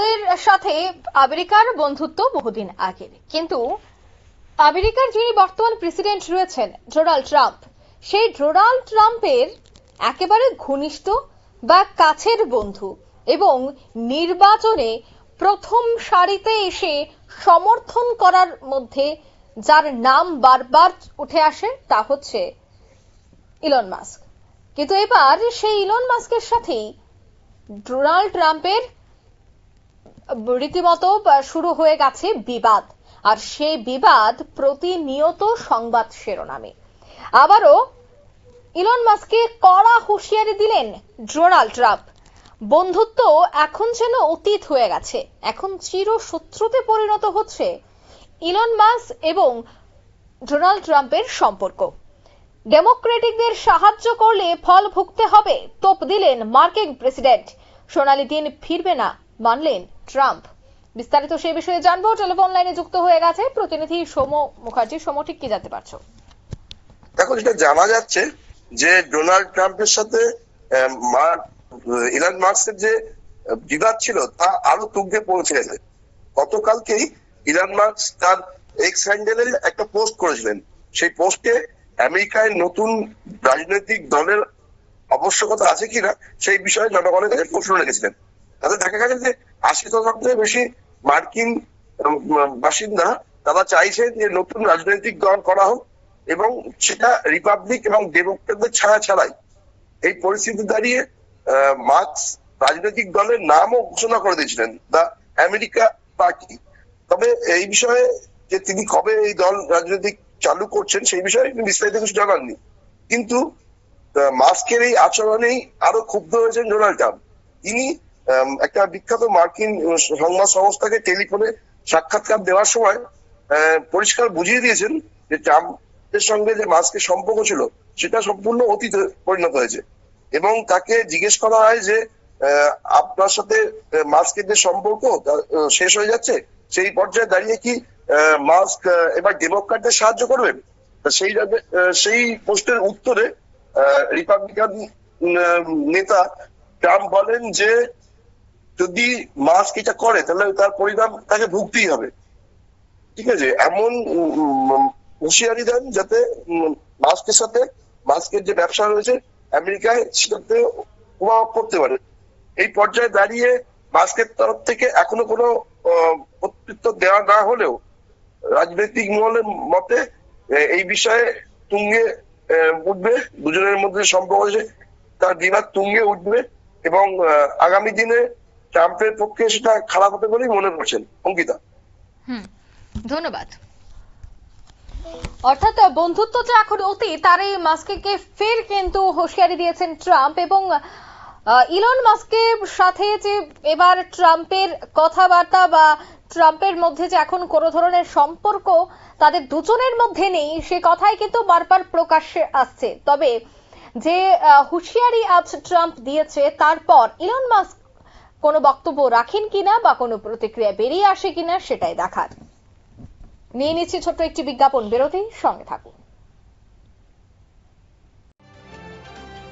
ভারতের সাথে আমেরিকার বন্ধুত্ব বহুদিন আগের, কিন্তু আমেরিকার যিনি বর্তমান প্রেসিডেন্ট রয়েছেন ডোনাল্ড ট্রাম্প, সেই ডোনাল্ড ট্রাম্পের একেবারে ঘনিষ্ঠ বা কাছের বন্ধু এবং নির্বাচনে প্রথম সারিতে এসে সমর্থন করার মধ্যে যার নাম বারবার উঠে আসে তা হচ্ছে ইলন মাস্ক। কিন্তু এবার সেই ইলন মাস্কের সাথেই ডোনাল্ড ট্রাম্পের রীতিমতো শুরু হয়ে গেছে বিবাদ, আর সেই বিবাদ প্রতিনিয়ত সংবাদ শিরোনামে। আবারও ইলন মাস্ককে কড়া হুঁশিয়ারি দিলেন ডোনাল্ড ট্রাম্প। বন্ধুত্ব এখন যেন অতীত হয়ে গেছে, এখন চিরশত্রুতে পরিণত হচ্ছে ইলন মাস্ক এবং ডোনাল্ড ট্রাম্পের সম্পর্ক। ডেমোক্রেটিকদের সাহায্য করলে ফল ভুগতে হবে, তোপ দিলেন মার্কিন প্রেসিডেন্ট। সোনালী দিন ফিরবে না মানলেন ট্রাম্প। বিস্তারিত সেই বিষয়ে জানবো, টেলিফোন লাইনে যুক্ত হয়ে গেছে প্রতিনিধি সৌম মুখার্জি। সৌম, ঠিক কি জানতে পারছো? দেখো, যেটা জানা যাচ্ছে যে ডোনাল্ড ট্রাম্পের সাথে ইলন মাস্কের যে বিবাদ ছিল তা আরো তুঙ্গে পৌঁছে গেছে। গতকালকেই ইলন মাস্ক তার এক্স হ্যান্ডেলে একটা পোস্ট করেছিলেন। সেই পোস্টে আমেরিকায় নতুন রাজনৈতিক দলের আবশ্যকতা আছে কিনা সেই বিষয়ে জনগণের কাছে প্রশ্ন রেখেছিলেন। তাতে দেখা গেছে যে 80% বেশি মার্কিন বাসিন্দা তারা চাইছেন যে নতুন রাজনৈতিক দল করা হোক এবং সেটা রিপাবলিক এবং ডেমোক্রেটদের ছায়া ছাড়াই। এই পরিস্থিতি দাঁড়িয়ে মার্কস রাজনৈতিক দলের নামও ঘোষণা করে দিয়েছিলেন, দ্য আমেরিকা পার্টি। তবে এই বিষয়ে যে তিনি কবে এই দল রাজনৈতিক চালু করছেন সেই বিষয়ে তিনি বিস্তারিত কিছু জানাননি। কিন্তু মাস্কের এই আচরণেই আরো ক্ষুব্ধ হয়েছেন ডোনাল্ড ট্রাম্প। তিনি একটা বিখ্যাত মার্কিন সংবাদ সংস্থাকে টেলিফোনে সাক্ষাৎকার দেওয়ার সময় পরিষ্কার বুঝিয়ে দিয়েছেন যে ট্রাম্পের সঙ্গে যে মাস্কের সম্পর্ক ছিল সেটা সম্পূর্ণ অতীতে পরিণত হয়েছে। এবং তাকে জিজ্ঞেস করা হয় যে আপনার সাথে মাস্কের যে সম্পর্ক শেষ হয়ে যাচ্ছে, সেই পর্যায়ে দাঁড়িয়ে কি মাস্ক এবার ডেমোক্রেটদের সাহায্য করবেন? সেই প্রশ্নের উত্তরে রিপাবলিকান নেতা ট্রাম্প বলেন যে যদি মাস্ক এটা করে তাহলে তার পরিণাম তাকে ভুগতেই হবে। ঠিক আছে, এমন হুঁশিয়ারি দেন যাতে মাস্কের সাথে মাস্কের যে ব্যবসা রয়েছে আমেরিকায় সেটাতে প্রভাব পড়তে পারে। এই পর্যায়ে দাঁড়িয়ে মাস্কের তরফ থেকে এখনো কোনো প্রত্যুত্তর দেওয়া না হলেও রাজনৈতিক মহলের মতে এই বিষয়ে তুঙ্গে উঠবে, দুজনের মধ্যে সম্পর্ক আছে তার বিবাদ তুঙ্গে উঠবে এবং আগামী দিনে ট্রাম্পের পক্ষে সেটা খারাপ হবে বলেই মনে করছেন অঙ্কিতা। ধন্যবাদ। অর্থাৎ বন্ধুত্ব যে এখন অতীত, তার এই মাস্ককে ফের কিন্তু হুঁশিয়ারি দিয়েছেন ট্রাম্প। এবং ইলন মাস্কের সাথে যে এবার ট্রাম্পের কথাবার্তা বা ট্রাম্পের মধ্যে যে এখন কোন ধরনের সম্পর্ক তাদের দুজনের মধ্যে নেই, সে কথাই কিন্তু বারবার প্রকাশ্যে আসছে। তবে যে হুঁশিয়ারি আজ ট্রাম্প দিয়েছে তারপর ইলন মাস্ক কোনো বক্তব্য রাখেন কিনা বা কোনো প্রতিক্রিয়া বেরিয়ে আসে কিনা সেটাই দেখার। নিয়ে নিচ্ছি ছোট্ট একটি বিজ্ঞাপন বিরতি, সঙ্গে থাকুন।